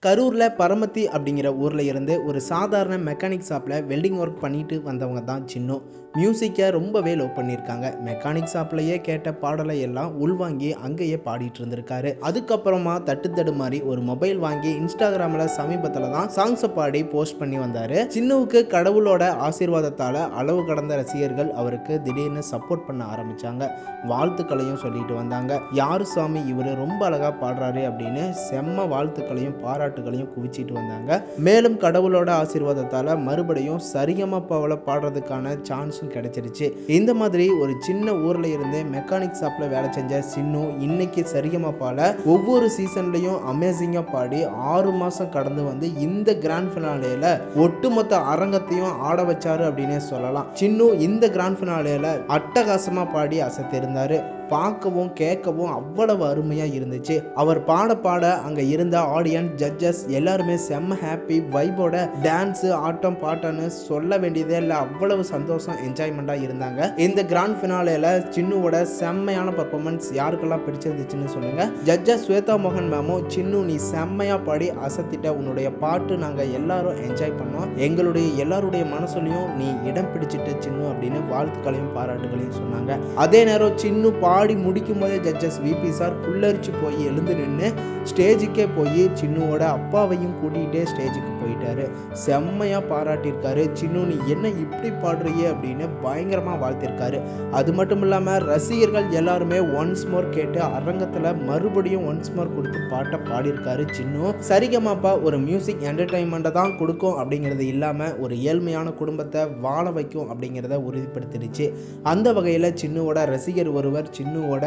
கரூரில் பரமத்தி அப்படிங்கிற ஊரில் இருந்து ஒரு சாதாரண மெக்கானிக் ஷாப்பில் வெல்டிங் ஒர்க் பண்ணிட்டு வந்தவங்க தான் சின்னு. மியூசிக்கை ரொம்பவே லவ் பண்ணியிருக்காங்க. மெக்கானிக் ஷாப்லேயே கேட்ட பாடலை எல்லாம் உள்வாங்கி அங்கேயே பாடிட்டு இருந்திருக்காரு. அதுக்கப்புறமா தட்டு மாதிரி ஒரு மொபைல் வாங்கி இன்ஸ்டாகிராமில் சமீபத்தில் தான் சாங்ஸை பாடி போஸ்ட் பண்ணி வந்தார். சின்னுவுக்கு கடவுளோட ஆசீர்வாதத்தால் அளவு கடந்த ரசிகர்கள் அவருக்கு திடீர்னு சப்போர்ட் பண்ண ஆரம்பித்தாங்க. வாழ்த்துக்களையும் சொல்லிட்டு வந்தாங்க. யாரு சாமி இவர் ரொம்ப அழகாக பாடுறாரு அப்படின்னு செம்ம வாழ்த்துக்களையும் பாராட்டுகளையும் குவிச்சிட்டு வந்தாங்க. மேலும் கடவுளோட ஆசீர்வாதத்தால் மறுபடியும் சரிகமபாவில் பாடுறதுக்கான சான்ஸும் கிடைச்சிருச்சு. இந்த மாதிரி ஒரு சின்ன ஊரில் இருந்து மெக்கானிக் ஷாப்பில் வேலை செஞ்ச சின்னு இன்னைக்கு சரிகமபாவில் ஒவ்வொரு சீசன்லையும் அமேசிங்காக பாடி 6 மாதம் கடந்து வந்து இந்த கிராண்ட் ஃபினாலேல ஒட்டுமொத்த அரங்கத்தையும் ஆட வச்சாரு அப்படின்னே சொல்லலாம். சின்னு இந்த கிராண்ட் ஃபினாலேல அட்டகாசமாக பாடி அசத்திருந்தாரு. பார்க்கவும் கேட்கவும் அவ்வளவு அருமையாக இருந்துச்சு. அவர் பாட பாட அங்கே இருந்த ஆடியன்ஸ், ஜட்ஜஸ் எல்லாருமே செம்ம ஹாப்பி வைபோட டான்ஸு, ஆட்டம் பாட்டம்னு சொல்ல வேண்டியதே இல்லை. அவ்வளவு சந்தோஷம், என்ஜாய்மெண்ட்டாக இருந்தாங்க. இந்த கிராண்ட் ஃபினாலேல சின்னுவோட செம்மையான பர்ஃபார்மன்ஸ் யாருக்கெல்லாம் பிடிச்சிருந்துச்சுன்னு சொல்லுங்கள். ஜட்ஜஸ் ஸ்வேதா மோகன் மேமும், சின்னு நீ செம்மையாக பாடி அசத்திட்ட, உன்னுடைய பாட்டு நாங்கள் எல்லாரும் என்ஜாய் பண்ணோம், எங்களுடைய எல்லாருடைய மனசுலையும் நீ இடம் பிடிச்சிட்டு சின்னு அப்படின்னு வாழ்த்துக்களையும் பாராட்டுகளையும் சொன்னாங்க. அதே நேரம் சின்னு பாடி முடிக்கும் போதே ஜட்ஜஸ் விபி சார் புல்லரிச்சு போய் எழுந்து நின்று ஸ்டேஜுக்கே போய் சின்னுவோட அப்பாவையும் கூட்டிகிட்டே ஸ்டேஜுக்கு போயிட்டாரு. செம்மையாக பாராட்டியிருக்காரு. சின்னு நீ என்ன இப்படி பாடுறியே அப்படின்னு பயங்கரமாக வாழ்த்திருக்காரு. அது மட்டும் இல்லாமல் ரசிகர்கள் எல்லாருமே ஒன்ஸ் மோர் கேட்டு அரங்கத்தில் மறுபடியும் ஒன்ஸ் மோர் கொடுத்து பாட்டை பாடியிருக்காரு. சின்னு சரிகமாப்பா ஒரு மியூசிக் என்டர்டைன்மெண்ட்டை தான் கொடுக்கும் அப்படிங்கிறது இல்லாமல் ஒரு ஏழ்மையான குடும்பத்தை வாழ வைக்கும் அப்படிங்கிறத உறுதிப்படுத்திடுச்சு. அந்த வகையில் சின்னுவோட ரசிகர் ஒருவர் சின்னுவோட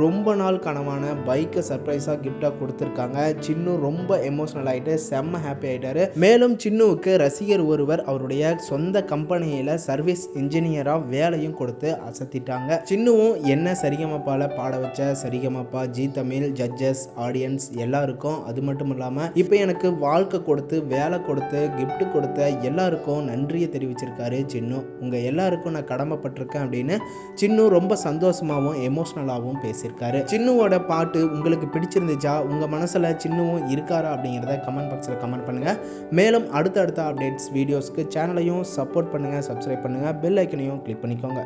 ரொம்ப நாள் கனவான பைக்கை சர்ப்ரைஸாக கிஃப்டாக கொடுத்துருக்காங்க. சின்னு ரொம்ப எமோஷனல் ஆகிட்டு செம்ம ஹாப்பி ஆகிட்டாரு. மேலும் சின்னுவுக்கு ரசிகர் ஒருவர் அவருடைய சொந்த கம்பெனியில் சர்வீஸ் இன்ஜினியராக வேலையும் கொடுத்து அசத்திட்டாங்க. சின்னுவும் என்ன சரிகமப்பால பாட வச்ச Sarigamapa, G Tamil, judges, audience எல்லாருக்கும், அது மட்டும் இல்லாமல் இப்போ எனக்கு வாழ்க்கை கொடுத்து வேலை கொடுத்து கிஃப்ட் கொடுத்த எல்லாருக்கும் நன்றியை தெரிவிச்சிருக்காரு சின்னு. உங்கள் எல்லாருக்கும் நான் கடமைப்பட்டிருக்கேன் அப்படின்னு சின்னு ரொம்ப சந்தோஷமாகவும் எமோஷனலாகவும் பேசியிருக்காரு. சின்னுவோட பாட்டு உங்களுக்கு பிடிச்சிருந்துச்சா? உங்கள் மனசில் சின்னுவும் இருக்காரா அப்படிங்கிறத கமெண்ட் பாக்ஸில் கமெண்ட் பண்ணுங்கள். மேலும் அடுத்தடுத்த அப்டேட்ஸ் வீடியோஸ்க்கு சேனலையும் சப்போர்ட் பண்ணுங்கள், சப்ஸ்கிரைப் பண்ணுங்கள், பெல் ஐக்கனையும் கிளிக் பண்ணிக்கோங்க.